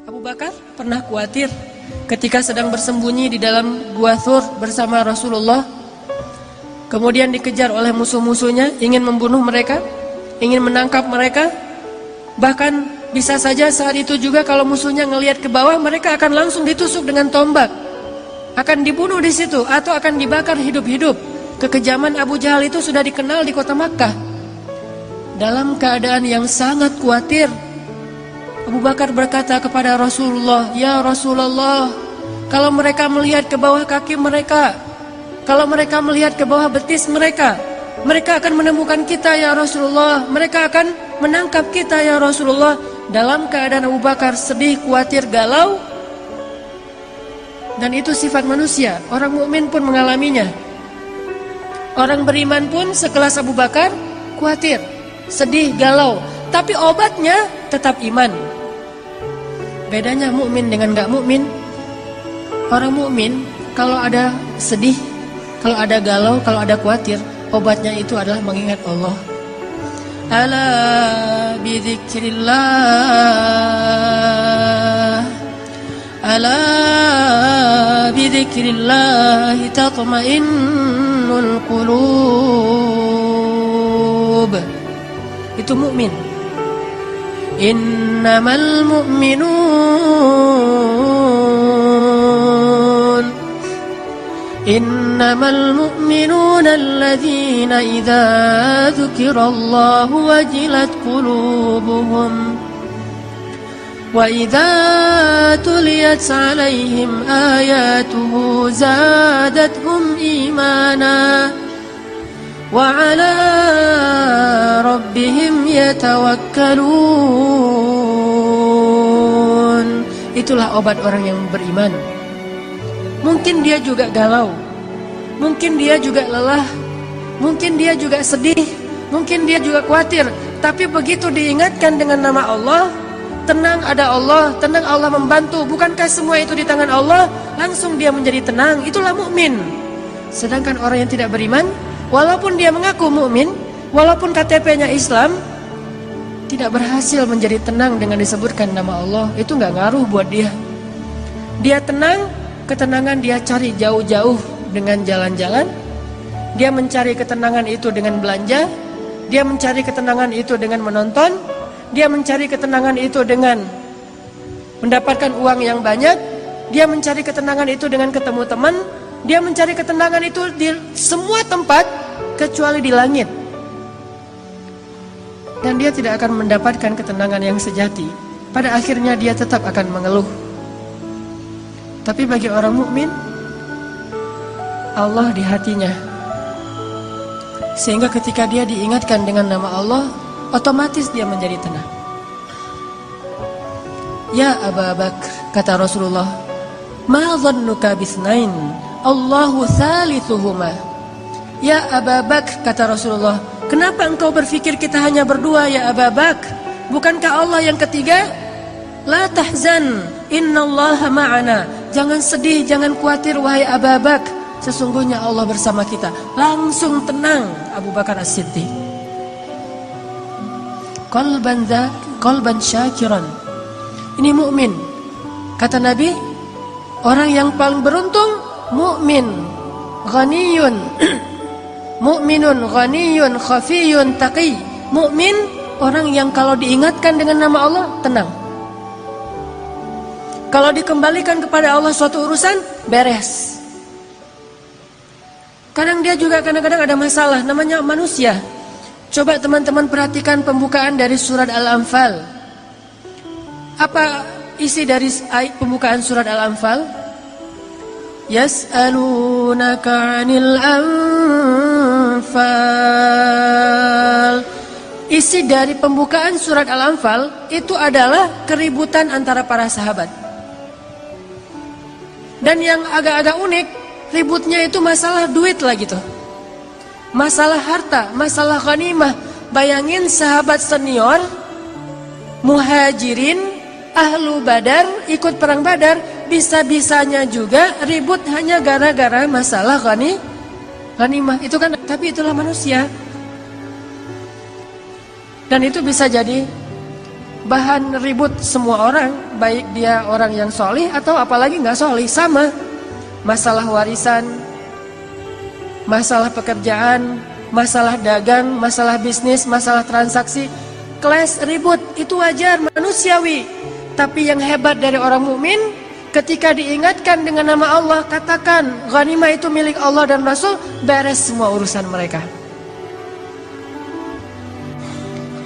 Abu Bakar pernah khawatir ketika sedang bersembunyi di dalam Gua Thur bersama Rasulullah. Kemudian dikejar oleh musuh-musuhnya, ingin membunuh mereka, ingin menangkap mereka. Bahkan bisa saja saat itu juga kalau musuhnya ngelihat ke bawah, mereka akan langsung ditusuk dengan tombak, akan dibunuh di situ atau akan dibakar hidup-hidup. Kekejaman Abu Jahal itu sudah dikenal di kota Makkah. Dalam keadaan yang sangat khawatir, Abu Bakar berkata kepada Rasulullah, "Ya Rasulullah, kalau mereka melihat ke bawah kaki mereka, kalau mereka melihat ke bawah betis mereka, mereka akan menemukan kita ya Rasulullah, mereka akan menangkap kita ya Rasulullah." Dalam keadaan Abu Bakar sedih, khawatir, galau. Dan itu sifat manusia, orang mukmin pun mengalaminya. Orang beriman pun sekelas Abu Bakar khawatir, sedih, galau, tapi obatnya tetap iman. Bedanya mukmin dengan enggak mukmin. Orang mukmin kalau ada sedih, kalau ada galau, kalau ada khawatir, obatnya itu adalah mengingat Allah. Ala bidzikrillah, ala bidzikrillah tatma'innul qulub. Itu mukmin. Innamal mu'minun alladzina idza dzukirallahu wajilat qulubuhum wa idza tuliyat 'alaihim ayatuhu zadatuhum imana wa 'ala rabbihim yatawakkalun. Itulah obat orang yang beriman. Mungkin dia juga galau, mungkin dia juga lelah, mungkin dia juga sedih, mungkin dia juga khawatir, tapi begitu diingatkan dengan nama Allah, tenang, ada Allah, tenang, Allah membantu. Bukankah semua itu di tangan Allah? Langsung dia menjadi tenang. Itulah mukmin. Sedangkan orang yang tidak beriman, walaupun dia mengaku mukmin, walaupun KTP-nya Islam, tidak berhasil menjadi tenang dengan disebutkan nama Allah. Itu nggak ngaruh buat dia. Dia tenang, ketenangan dia cari jauh-jauh dengan jalan-jalan. Dia mencari ketenangan itu dengan belanja. Dia mencari ketenangan itu dengan menonton. Dia mencari ketenangan itu dengan mendapatkan uang yang banyak. Dia mencari ketenangan itu dengan ketemu teman. Dia mencari ketenangan itu di semua tempat kecuali di langit. Dan dia tidak akan mendapatkan ketenangan yang sejati. Pada akhirnya dia tetap akan mengeluh. Tapi bagi orang mukmin, Allah di hatinya. Sehingga ketika dia diingatkan dengan nama Allah, otomatis dia menjadi tenang. Ya Abu Bakar, kata Rasulullah, ma dhannuka bisnain, Allahu thalithuhuma. Ya Abu Bakar, kata Rasulullah, kenapa engkau berpikir kita hanya berdua ya Abu Bakar? Bukankah Allah yang ketiga? La tahzan, innallaha ma'ana. Jangan sedih, jangan khawatir wahai Abu Bakar, sesungguhnya Allah bersama kita. Langsung tenang Abu Bakar As-Siddiq. Qalban syakiran. Ini mukmin. Kata Nabi, orang yang paling beruntung mukmin, ghaniyun, mukminun ghaniyun khafiyun taqi. Mukmin orang yang kalau diingatkan dengan nama Allah tenang. Kalau dikembalikan kepada Allah suatu urusan beres. Kadang dia juga kadang-kadang ada masalah, namanya manusia. Coba teman-teman perhatikan pembukaan dari surat Al-Anfal. Apa isi dari pembukaan surat Al-Anfal? Yas'alunaka 'anil anfal. Isi dari pembukaan surat Al-Anfal itu adalah keributan antara para sahabat. Dan yang agak-agak unik, ributnya itu masalah duit lah gitu. Masalah harta, masalah ghanimah. Bayangin sahabat senior, muhajirin, ahlu badar, ikut perang badar, bisa-bisanya juga ribut hanya gara-gara masalah ghanimah. Itu kan, tapi itulah manusia. Dan itu bisa jadi bahan ribut semua orang, baik dia orang yang solih atau apalagi nggak solih, sama. Masalah warisan, masalah pekerjaan, masalah dagang, masalah bisnis, masalah transaksi, clash, ribut, itu wajar, manusiawi. Tapi yang hebat dari orang mukmin, ketika diingatkan dengan nama Allah, katakan ghanimah itu milik Allah dan Rasul, beres semua urusan mereka.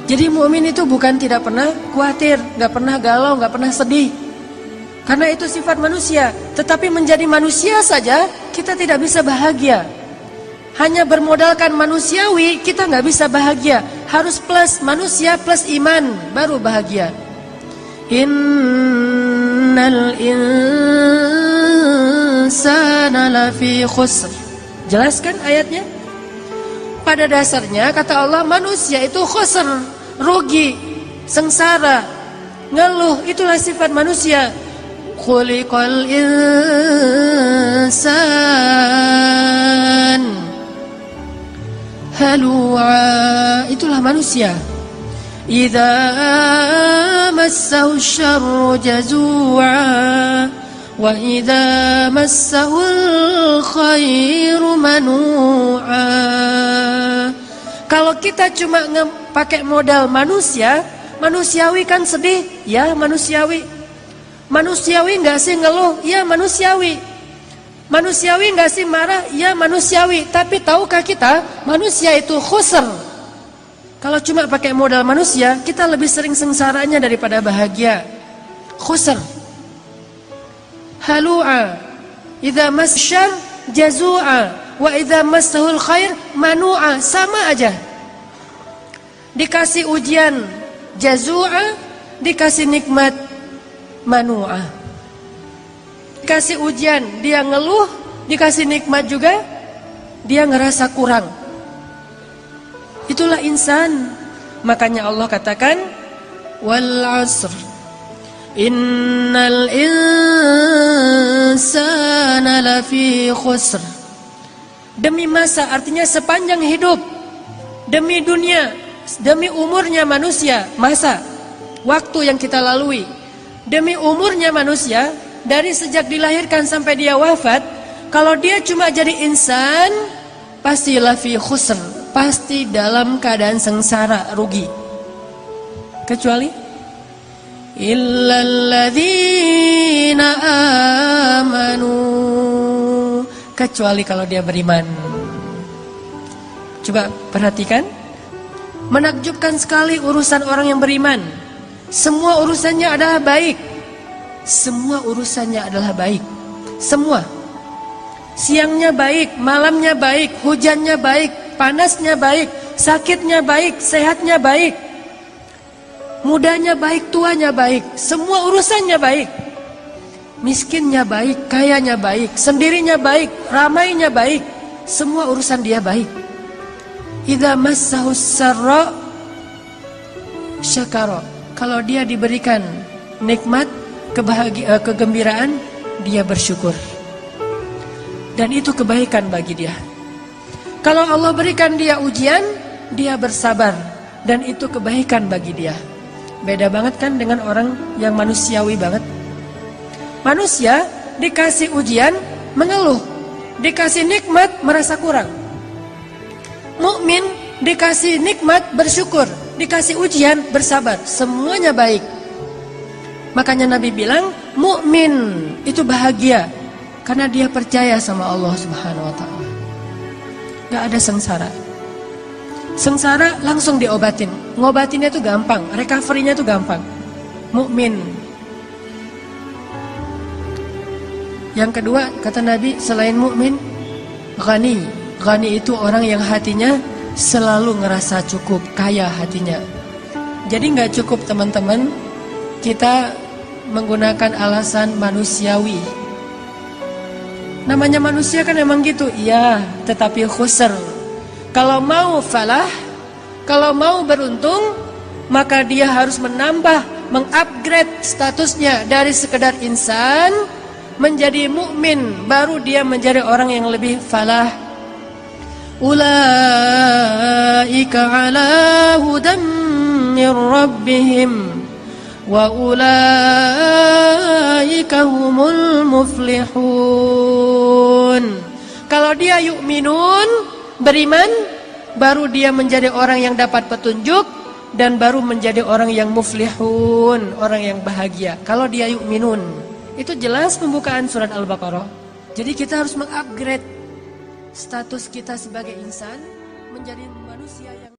Jadi mukmin itu bukan tidak pernah khawatir, gak pernah galau, gak pernah sedih, karena itu sifat manusia. Tetapi menjadi manusia saja kita tidak bisa bahagia. Hanya bermodalkan manusiawi kita gak bisa bahagia. Harus plus manusia plus iman baru bahagia. Innal insana lafi khusr. Jelaskan ayatnya. Pada dasarnya kata Allah, manusia itu khusr, rugi, sengsara, ngeluh, itulah sifat manusia. Khuliqal insan halu'a, itulah manusia. Idza massahu syarru jazu'a wa idza massahul khairu manu'a. Kalau kita cuma pakai modal manusia, manusiawi kan sedih, ya manusiawi. Manusiawi enggak sih ngeluh, ya manusiawi. Manusiawi enggak sih marah, ya manusiawi. Tapi tahukah kita, manusia itu khusr. Kalau cuma pakai modal manusia, kita lebih sering sengsaranya daripada bahagia. Khusr. Halu'a, idza masyar jazu'a, wa idza massahul khair manu'a, sama aja. Dikasih ujian jazu'a, dikasih nikmat manu'a. Dikasih ujian dia ngeluh, dikasih nikmat juga dia ngerasa kurang. Itulah insan. Makanya Allah katakan wal 'asr innal insana lafi khusr. Demi masa, artinya sepanjang hidup, demi dunia, demi umurnya manusia, masa, waktu yang kita lalui, demi umurnya manusia, dari sejak dilahirkan sampai dia wafat, kalau dia cuma jadi insan, pasti lafi khusr, pasti dalam keadaan sengsara, rugi. Kecuali illalladzina amanu, kecuali kalau dia beriman. Coba perhatikan, menakjubkan sekali urusan orang yang beriman. Semua urusannya adalah baik. Semua urusannya adalah baik. Semua. Siangnya baik, malamnya baik, hujannya baik, panasnya baik, sakitnya baik, sehatnya baik, mudanya baik, tuanya baik, semua urusannya baik. Miskinnya baik, kayanya baik, sendirinya baik, ramainya baik, semua urusan dia baik. Idza massahus sarra syakara, kalau dia diberikan nikmat, kebahagiaan, kegembiraan, dia bersyukur. Dan itu kebaikan bagi dia. Kalau Allah berikan dia ujian, dia bersabar, dan itu kebaikan bagi dia. Beda banget kan dengan orang yang manusiawi banget. Manusia dikasih ujian mengeluh, dikasih nikmat merasa kurang. Mukmin dikasih nikmat bersyukur, dikasih ujian bersabar, semuanya baik. Makanya Nabi bilang mukmin itu bahagia karena dia percaya sama Allah Subhanahu wa taala. Gak ada sengsara. Sengsara langsung diobatin. Ngobatinnya itu gampang, recovery-nya itu gampang. Mukmin. Yang kedua, kata Nabi, selain mukmin, ghani. Ghani itu orang yang hatinya selalu ngerasa cukup, kaya hatinya. Jadi nggak cukup teman-teman kita menggunakan alasan manusiawi. Namanya manusia kan emang gitu, iya, tetapi khusr. Kalau mau falah, kalau mau beruntung, maka dia harus menambah, mengupgrade statusnya dari sekedar insan menjadi mukmin, baru dia menjadi orang yang lebih falah. Ulaika ala hudam min rabbihim wa ulaika humul muflihun. Kalau dia yu'minun, beriman, baru dia menjadi orang yang dapat petunjuk dan baru menjadi orang yang muflihun, orang yang bahagia. Kalau dia yu'minun, itu jelas pembukaan surat Al-Baqarah. Jadi kita harus mengupgrade status kita sebagai insan menjadi manusia yang